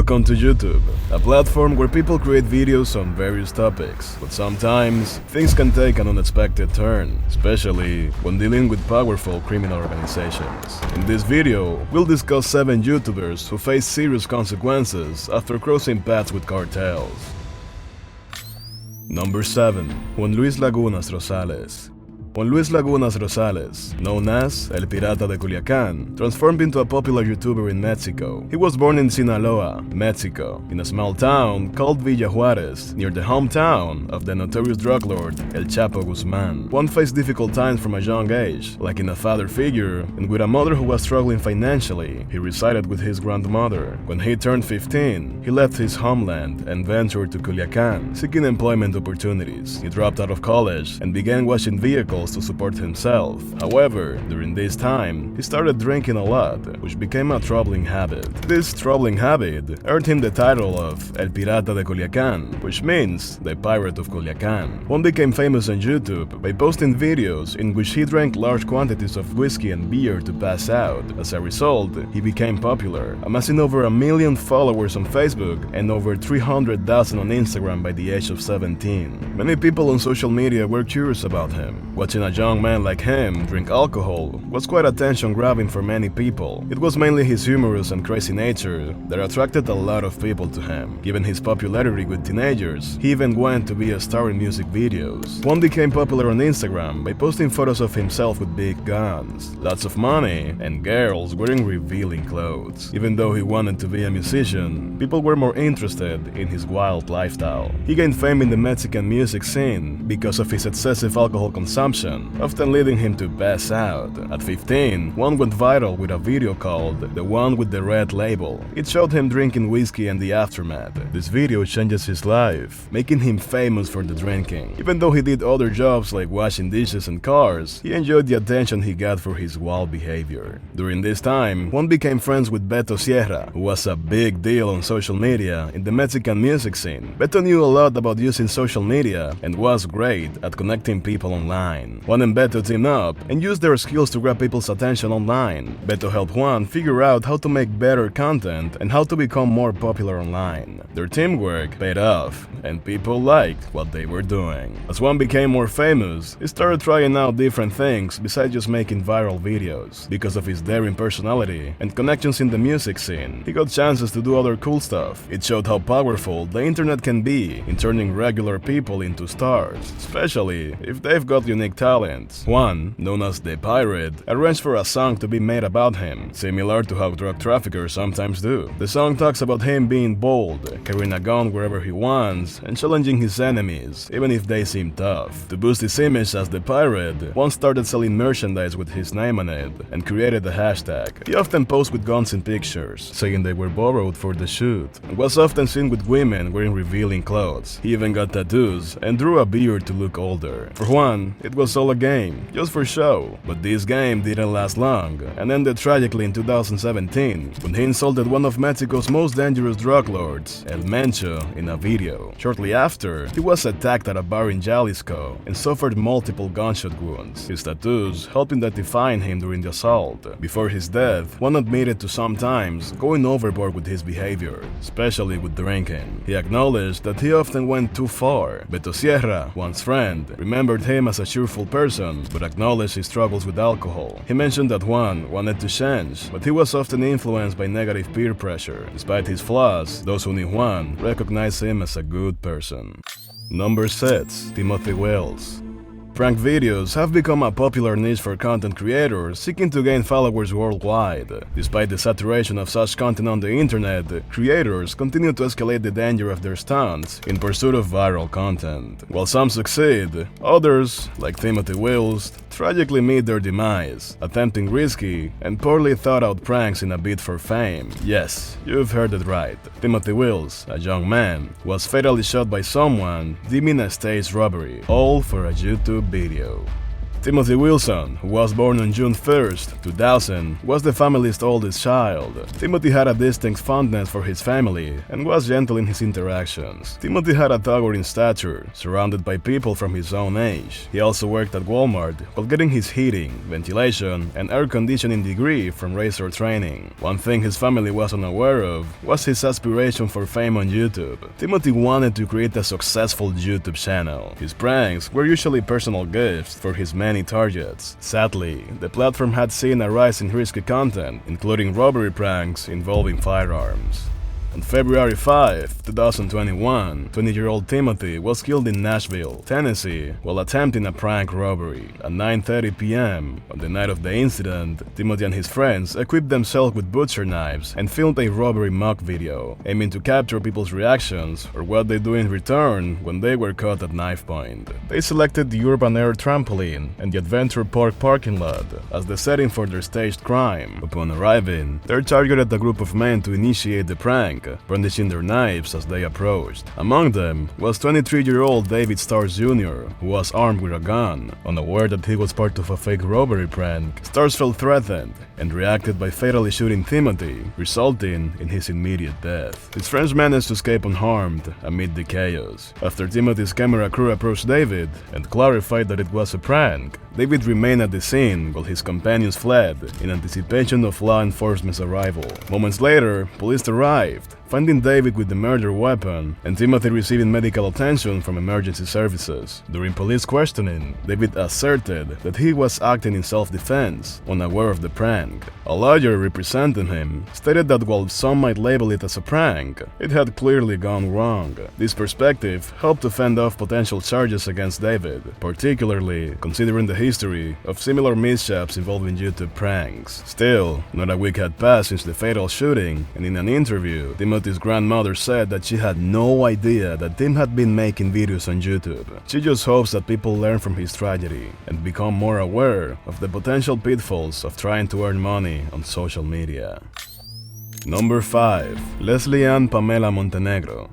Welcome to YouTube, a platform where people create videos on various topics, but sometimes things can take an unexpected turn, especially when dealing with powerful criminal organizations. In this video, we'll discuss 7 YouTubers who face serious consequences after crossing paths with cartels. Number 7. Juan Luis Lagunas Rosales. Juan Luis Lagunas Rosales, known as El Pirata de Culiacán, transformed into a popular YouTuber in Mexico. He was born in Sinaloa, Mexico, in a small town called Villa Juarez, near the hometown of the notorious drug lord El Chapo Guzman. Juan faced difficult times from a young age, lacking a father figure, and with a mother who was struggling financially. He resided with his grandmother. When he turned 15, he left his homeland and ventured to Culiacán, seeking employment opportunities. He dropped out of college and began washing vehicles to support himself. However, during this time, he started drinking a lot, which became a troubling habit. This troubling habit earned him the title of El Pirata de Culiacán, which means the Pirate of Culiacán. Juan became famous on YouTube by posting videos in which he drank large quantities of whiskey and beer to pass out. As a result, he became popular, amassing over 1 million followers on Facebook and over 300,000 on Instagram by the age of 17. Many people on social media were curious about him. Watching a young man like him drink alcohol was quite attention-grabbing for many people. It was mainly his humorous and crazy nature that attracted a lot of people to him. Given his popularity with teenagers, he even went to be a star in music videos. Juan became popular on Instagram by posting photos of himself with big guns, lots of money, and girls wearing revealing clothes. Even though he wanted to be a musician, people were more interested in his wild lifestyle. He gained fame in the Mexican music scene because of his excessive alcohol consumption, often leading him to pass out. At 15, Juan went viral with a video called The One with the Red Label. It showed him drinking whiskey and the aftermath. This video changes his life, making him famous for the drinking. Even though he did other jobs like washing dishes and cars, he enjoyed the attention he got for his wild behavior. During this time, Juan became friends with Beto Sierra, who was a big deal on social media in the Mexican music scene. Beto knew a lot about using social media and was great at connecting people online. Juan and Beto teamed up and used their skills to grab people's attention online. Beto helped Juan figure out how to make better content and how to become more popular online. Their teamwork paid off, and people liked what they were doing. As Juan became more famous, he started trying out different things besides just making viral videos. Because of his daring personality and connections in the music scene, he got chances to do other cool stuff. It showed how powerful the internet can be in turning regular people into stars, especially if they've got unique talents. Juan, known as the Pirate, arranged for a song to be made about him, similar to how drug traffickers sometimes do. The song talks about him being bold, carrying a gun wherever he wants, and challenging his enemies, even if they seem tough. To boost his image as the Pirate, Juan started selling merchandise with his name on it, and created a hashtag. He often posed with guns in pictures, saying they were borrowed for the shoot, and was often seen with women wearing revealing clothes. He even got tattoos, and drew a beard to look older. For Juan, it was all a game, just for show. But this game didn't last long, and ended tragically in 2017, when he insulted one of Mexico's most dangerous drug lords, El Mencho, in a video. Shortly after, he was attacked at a bar in Jalisco, and suffered multiple gunshot wounds. His tattoos helped identifying him during the assault. Before his death, Juan admitted to sometimes going overboard with his behavior, especially with drinking. He acknowledged that he often went too far. Beto Sierra, Juan's friend, remembered him as a cheerful person, but acknowledged his struggles with alcohol. He mentioned that Juan wanted to change, but he was often influenced by negative peer pressure. Despite his flaws, those who knew Juan recognized him as a good person. Number 6. Timothy Wells. Prank videos have become a popular niche for content creators seeking to gain followers worldwide. Despite the saturation of such content on the internet, creators continue to escalate the danger of their stunts in pursuit of viral content. While some succeed, others, like Timothy Wells, tragically meet their demise, attempting risky and poorly thought-out pranks in a bid for fame. Yes, you've heard it right. Timothy Wells, a young man, was fatally shot by someone deeming a staged robbery, all for a YouTube video. Timothy Wilson, who was born on June 1st, 2000, was the family's oldest child. Timothy had a distinct fondness for his family and was gentle in his interactions. Timothy had a towering stature, surrounded by people from his own age. He also worked at Walmart while getting his heating, ventilation, and air conditioning degree from Razor Training. One thing his family was unaware of was his aspiration for fame on YouTube. Timothy wanted to create a successful YouTube channel. His pranks were usually personal gifts for his many targets. Sadly, the platform had seen a rise in risky content, including robbery pranks involving firearms. On February 5, 2021, 20-year-old Timothy was killed in Nashville, Tennessee, while attempting a prank robbery. At 9:30 p.m. on the night of the incident, Timothy and his friends equipped themselves with butcher knives and filmed a robbery mock video, aiming to capture people's reactions or what they do in return when they were caught at knife point. They selected the Urban Air Trampoline and the Adventure Park parking lot as the setting for their staged crime. Upon arriving, they targeted a group of men to initiate the prank, brandishing their knives as they approached. Among them was 23-year-old David Stars Jr., who was armed with a gun. Unaware that he was part of a fake robbery prank, Stars felt threatened and reacted by fatally shooting Timothy, resulting in his immediate death. His friends managed to escape unharmed amid the chaos. After Timothy's camera crew approached David and clarified that it was a prank, David remained at the scene while his companions fled in anticipation of law enforcement's arrival. Moments later, police arrived, finding David with the murder weapon and Timothy receiving medical attention from emergency services. During police questioning, David asserted that he was acting in self-defense, unaware of the prank. A lawyer representing him stated that while some might label it as a prank, it had clearly gone wrong. This perspective helped to fend off potential charges against David, particularly considering the history of similar mishaps involving YouTube pranks. Still, not a week had passed since the fatal shooting, and in an interview, Timothy's grandmother said that she had no idea that Tim had been making videos on YouTube. She just hopes that people learn from his tragedy and become more aware of the potential pitfalls of trying to earn money on social media. Number 5. Leslie Ann Pamela Montenegro.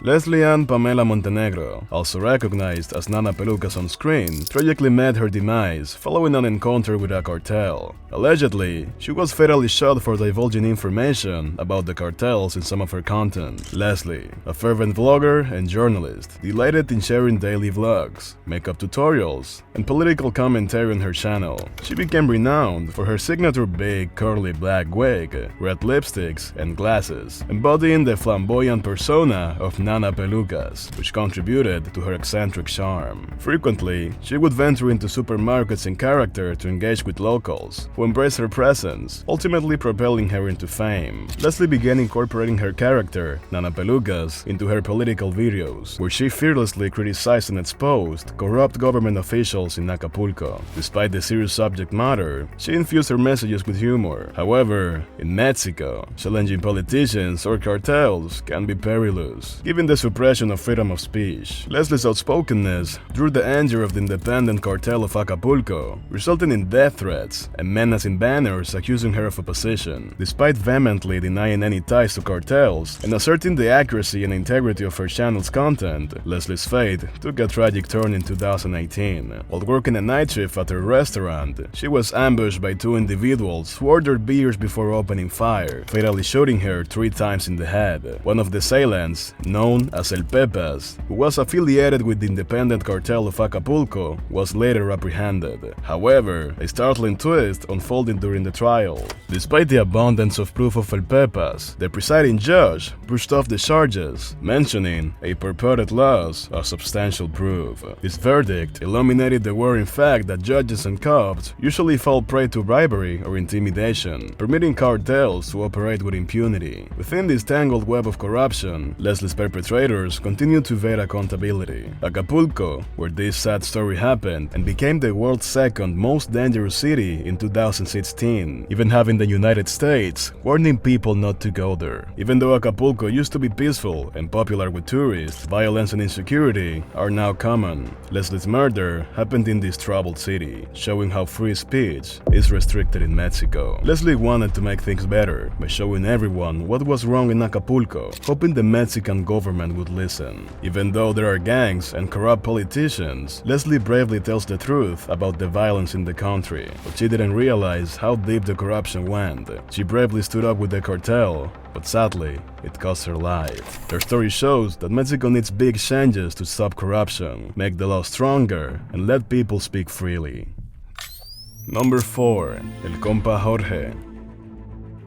Leslie Ann Pamela Montenegro, also recognized as Nana Pelucas on screen, tragically met her demise following an encounter with a cartel. Allegedly, she was fatally shot for divulging information about the cartels in some of her content. Leslie, a fervent vlogger and journalist, delighted in sharing daily vlogs, makeup tutorials, and political commentary on her channel. She became renowned for her signature big curly black wig, red lipsticks, and glasses, embodying the flamboyant persona of Nana Pelucas, which contributed to her eccentric charm. Frequently, she would venture into supermarkets in character to engage with locals, who embraced her presence, ultimately propelling her into fame. Leslie began incorporating her character, Nana Pelucas, into her political videos, where she fearlessly criticized and exposed corrupt government officials in Acapulco. Despite the serious subject matter, she infused her messages with humor. However, in Mexico, challenging politicians or cartels can be perilous, given the suppression of freedom of speech. Leslie's outspokenness drew the anger of the independent cartel of Acapulco, resulting in death threats and menacing banners accusing her of opposition. Despite vehemently denying any ties to cartels and asserting the accuracy and integrity of her channel's content, Leslie's fate took a tragic turn in 2018. While working a night shift at her restaurant, she was ambushed by two individuals who ordered beers before opening fire, fatally shooting her 3 times in the head. One of the assailants, known as El Pepas, who was affiliated with the independent cartel of Acapulco, was later apprehended. However, a startling twist unfolded during the trial. Despite the abundance of proof of El Pepas, the presiding judge brushed off the charges, mentioning a purported loss of substantial proof. This verdict illuminated the worrying fact that judges and cops usually fall prey to bribery or intimidation, permitting cartels to operate with impunity. Within this tangled web of corruption, Leslie's perpetrators continued to evade accountability. Acapulco, where this sad story happened, and became the world's second most dangerous city in 2016, even having the United States warning people not to go there. Even though Acapulco used to be peaceful and popular with tourists, violence and insecurity are now common. Leslie's murder happened in this troubled city, showing how free speech is restricted in Mexico. Leslie wanted to make things better by showing everyone what was wrong in Acapulco, hoping the Mexican government government would listen. Even though there are gangs and corrupt politicians, Leslie bravely tells the truth about the violence in the country, but she didn't realize how deep the corruption went. She bravely stood up with the cartel, but sadly, it cost her life. Her story shows that Mexico needs big changes to stop corruption, make the law stronger, and let people speak freely. Number 4. El Compa Jorge.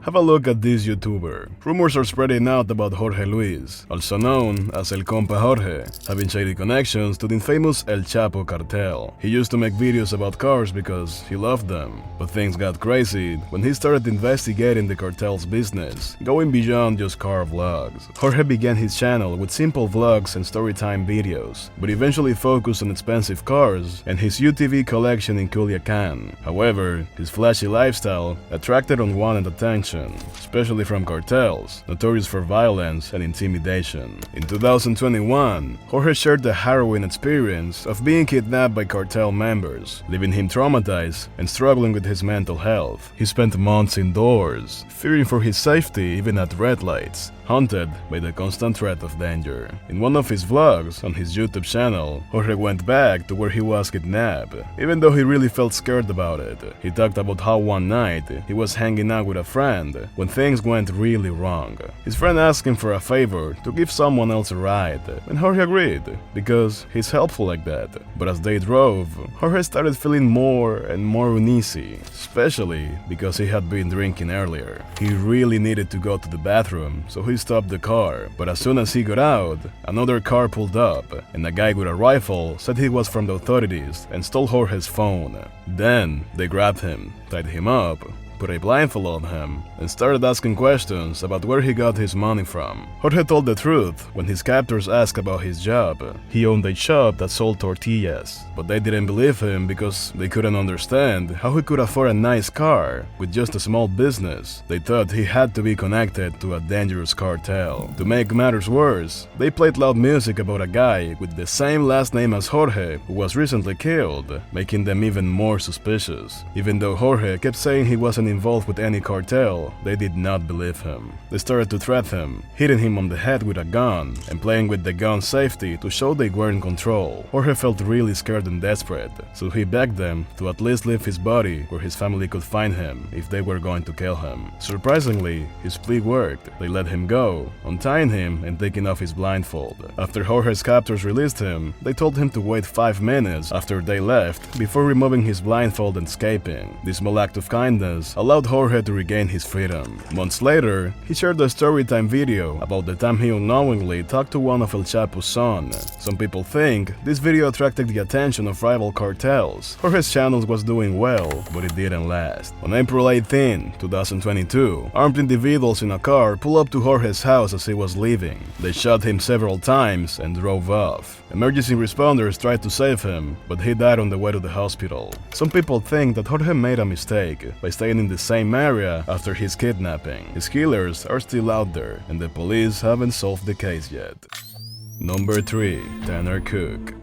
Have a look at this YouTuber. Rumors are spreading out about Jorge Luis, also known as El Compa Jorge, having shady connections to the infamous El Chapo cartel. He used to make videos about cars because he loved them, but things got crazy when he started investigating the cartel's business, going beyond just car vlogs. Jorge began his channel with simple vlogs and storytime videos, but eventually focused on expensive cars and his UTV collection in Culiacan. However, his flashy lifestyle attracted unwanted attention, especially from cartels, notorious for violence and intimidation. In 2021, Jorge shared the harrowing experience of being kidnapped by cartel members, leaving him traumatized and struggling with his mental health. He spent months indoors, fearing for his safety even at red lights, haunted by the constant threat of danger. In one of his vlogs on his YouTube channel, Jorge went back to where he was kidnapped, even though he really felt scared about it. He talked about how one night he was hanging out with a friend when things went really wrong. His friend asked him for a favor to give someone else a ride, and Jorge agreed, because he's helpful like that. But as they drove, Jorge started feeling more and more uneasy, especially because he had been drinking earlier. He really needed to go to the bathroom, so he stopped the car, but as soon as he got out, another car pulled up, and a guy with a rifle said he was from the authorities and stole Jorge's phone. Then they grabbed him, tied him up, put a blindfold on him, and started asking questions about where he got his money from. Jorge told the truth when his captors asked about his job. He owned a shop that sold tortillas, but they didn't believe him because they couldn't understand how he could afford a nice car with just a small business. They thought he had to be connected to a dangerous cartel. To make matters worse, they played loud music about a guy with the same last name as Jorge who was recently killed, making them even more suspicious. Even though Jorge kept saying he wasn't involved with any cartel, they did not believe him. They started to threaten him, hitting him on the head with a gun, and playing with the gun's safety to show they were in control. Jorge felt really scared and desperate, so he begged them to at least leave his body where his family could find him if they were going to kill him. Surprisingly, his plea worked. They let him go, untying him and taking off his blindfold. After Jorge's captors released him, they told him to wait 5 minutes after they left before removing his blindfold and escaping. This small act of kindness allowed Jorge to regain his freedom. Months later, he shared a storytime video about the time he unknowingly talked to one of El Chapo's son. Some people think this video attracted the attention of rival cartels. Jorge's channel was doing well, but it didn't last. On April 18, 2022, armed individuals in a car pulled up to Jorge's house as he was leaving. They shot him several times and drove off. Emergency responders tried to save him, but he died on the way to the hospital. Some people think that Jorge made a mistake by staying in the same area after his kidnapping. His killers are still out there, and the police haven't solved the case yet. Number 3. Tanner Cook.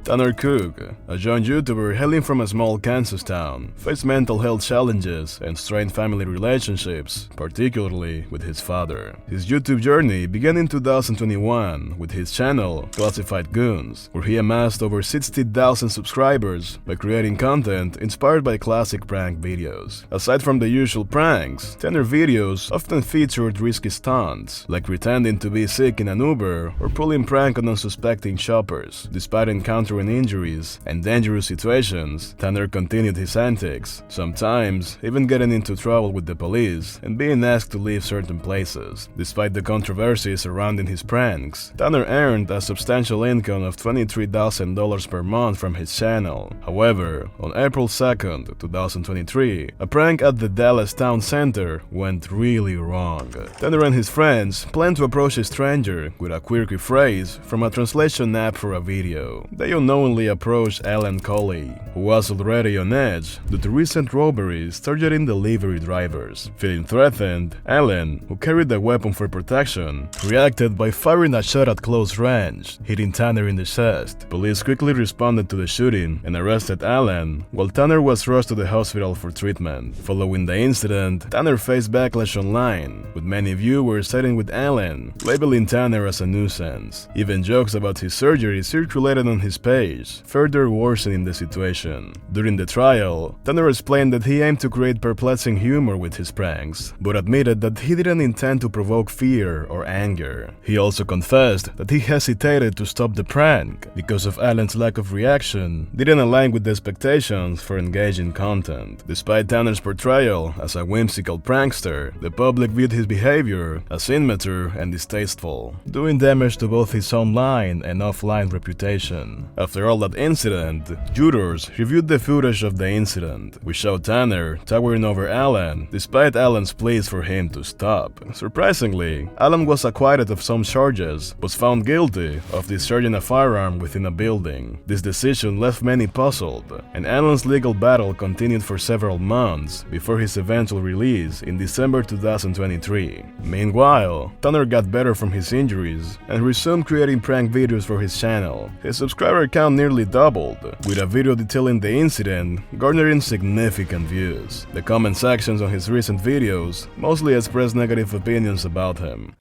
Tanner Cook, a young YouTuber hailing from a small Kansas town, faced mental health challenges and strained family relationships, particularly with his father. His YouTube journey began in 2021 with his channel, Classified Goons, where he amassed over 60,000 subscribers by creating content inspired by classic prank videos. Aside from the usual pranks, Tanner videos often featured risky stunts, like pretending to be sick in an Uber or pulling prank on unsuspecting shoppers. Despite encountering injuries and dangerous situations, Tanner continued his antics, sometimes even getting into trouble with the police and being asked to leave certain places. Despite the controversy surrounding his pranks, Tanner earned a substantial income of $23,000 per month from his channel. However, on April 2nd, 2023, a prank at the Dallas Town Center went really wrong. Tanner and his friends planned to approach a stranger with a quirky phrase from a translation app for a video. They unknowingly approached Alan Coley, who was already on edge due to recent robberies targeting delivery drivers. Feeling threatened, Alan, who carried a weapon for protection, reacted by firing a shot at close range, hitting Tanner in the chest. Police quickly responded to the shooting and arrested Alan, while Tanner was rushed to the hospital for treatment. Following the incident, Tanner faced backlash online, with many viewers siding with Alan, labeling Tanner as a nuisance. Even jokes about his surgery circulated on his page, further worsening the situation. During the trial, Tanner explained that he aimed to create perplexing humor with his pranks, but admitted that he didn't intend to provoke fear or anger. He also confessed that he hesitated to stop the prank because of Alan's lack of reaction didn't align with the expectations for engaging content. Despite Tanner's portrayal as a whimsical prankster, the public viewed his behavior as immature and distasteful, doing damage to both his online and offline reputation. After all that incident, YouTubers reviewed the footage of the incident, which showed Tanner towering over Alan despite Alan's pleas for him to stop. Surprisingly, Alan was acquitted of some charges, but found guilty of discharging a firearm within a building. This decision left many puzzled, and Alan's legal battle continued for several months before his eventual release in December 2023. Meanwhile, Tanner got better from his injuries and resumed creating prank videos for his channel. His subscriber count nearly doubled, with a video detailing the incident garnering significant views. The comment sections on his recent videos mostly expressed negative opinions about him.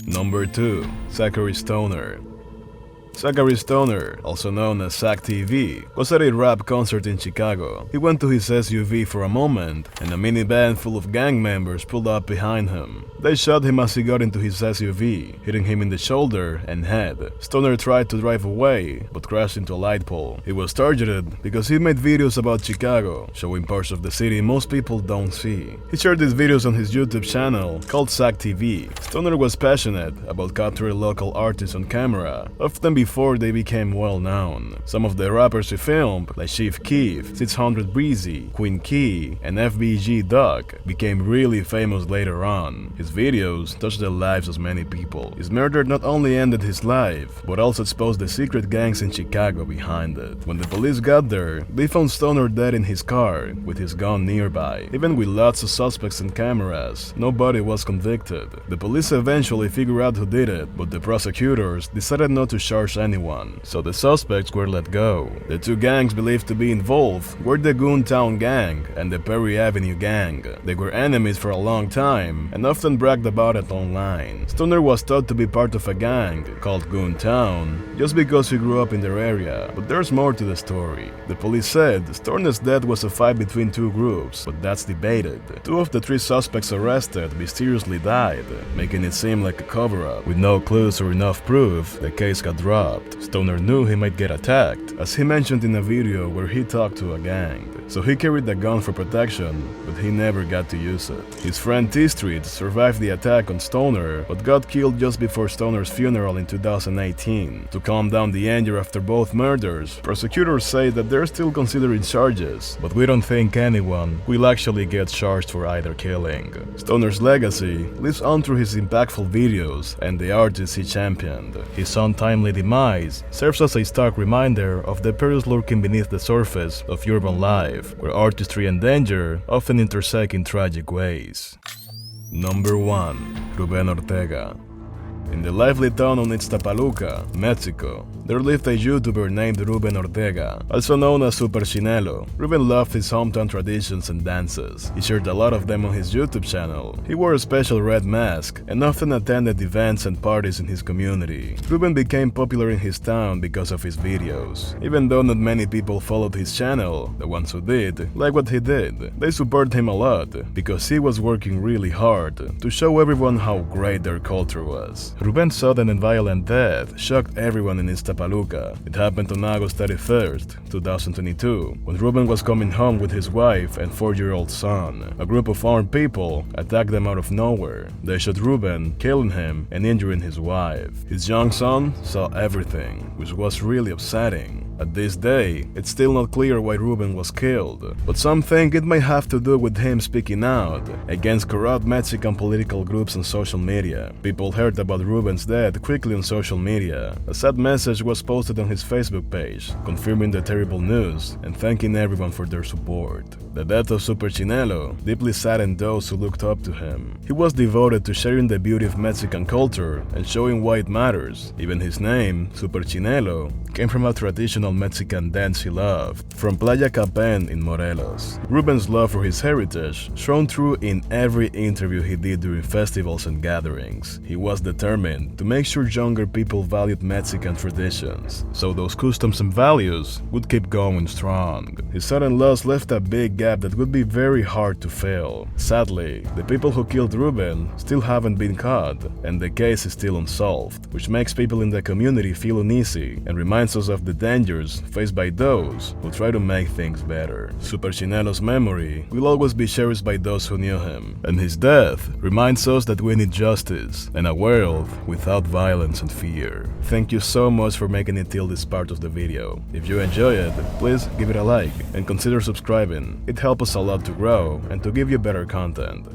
Number 2. Zachary Stoner. Zachary Stoner, also known as Zach TV, was at a rap concert in Chicago. He went to his SUV for a moment, and a minivan full of gang members pulled up behind him. They shot him as he got into his SUV, hitting him in the shoulder and head. Stoner tried to drive away, but crashed into a light pole. He was targeted because he made videos about Chicago, showing parts of the city most people don't see. He shared these videos on his YouTube channel, called Zach TV. Stoner was passionate about capturing local artists on camera, often before they became well known. Some of the rappers he filmed, like Chief Keef, 600 Breezy, Queen Key, and FBG Duck, became really famous later on. His videos touched the lives of many people. His murder not only ended his life, but also exposed the secret gangs in Chicago behind it. When the police got there, they found Stoner dead in his car, with his gun nearby. Even with lots of suspects and cameras, nobody was convicted. The police eventually figured out who did it, but the prosecutors decided not to charge anyone, so the suspects were let go. The two gangs believed to be involved were the Goontown Gang and the Perry Avenue Gang. They were enemies for a long time, and often bragged about it online. Stoner was thought to be part of a gang called Goontown just because he grew up in their area, but there's more to the story. The police said Stoner's death was a fight between two groups, but that's debated. Two of the three suspects arrested mysteriously died, making it seem like a cover-up. With no clues or enough proof, the case got dropped. Stoner knew he might get attacked, as he mentioned in a video where he talked to a gang, so he carried a gun for protection, but he never got to use it. His friend T-Street survived the attack on Stoner, but got killed just before Stoner's funeral in 2018. To calm down the anger after both murders, prosecutors say that they're still considering charges, but we don't think anyone will actually get charged for either killing. Stoner's legacy lives on through his impactful videos and the artists he championed. His untimely demise serves as a stark reminder of the perils lurking beneath the surface of urban life, where artistry and danger often intersect in tragic ways. Number 1. Ruben Ortega. In the lively town of Ixtapaluca, Mexico, there lived a YouTuber named Ruben Ortega, also known as Super Chinelo. Ruben loved his hometown traditions and dances. He shared a lot of them on his YouTube channel. He wore a special red mask and often attended events and parties in his community. Ruben became popular in his town because of his videos. Even though not many people followed his channel, the ones who did, like what he did, they support him a lot because he was working really hard to show everyone how great their culture was. Ruben's sudden and violent death shocked everyone in Ixtapaluca. It happened on August 31st, 2022, when Ruben was coming home with his wife and 4-year-old son. A group of armed people attacked them out of nowhere. They shot Ruben, killing him and injuring his wife. His young son saw everything, which was really upsetting. At this day, it's still not clear why Ruben was killed, but some think it may have to do with him speaking out against corrupt Mexican political groups on social media. People heard about Ruben's death quickly on social media. A sad message was posted on his Facebook page, confirming the terrible news and thanking everyone for their support. The death of Super Chinelo deeply saddened those who looked up to him. He was devoted to sharing the beauty of Mexican culture and showing why it matters. Even his name, Super Chinelo, came from a traditional Mexican dance he loved, from Playa Capen in Morelos. Ruben's love for his heritage shone through in every interview he did during festivals and gatherings. He was determined to make sure younger people valued Mexican traditions, so those customs and values would keep going strong. His sudden loss left a big gap that would be very hard to fill. Sadly, the people who killed Ruben still haven't been caught, and the case is still unsolved, which makes people in the community feel uneasy and reminds us of the dangers faced by those who try to make things better. Super Chinelo's memory will always be cherished by those who knew him, and his death reminds us that we need justice and a world without violence and fear. Thank you so much for making it till this part of the video. If you enjoy it, please give it a like and consider subscribing. It helps us a lot to grow and to give you better content.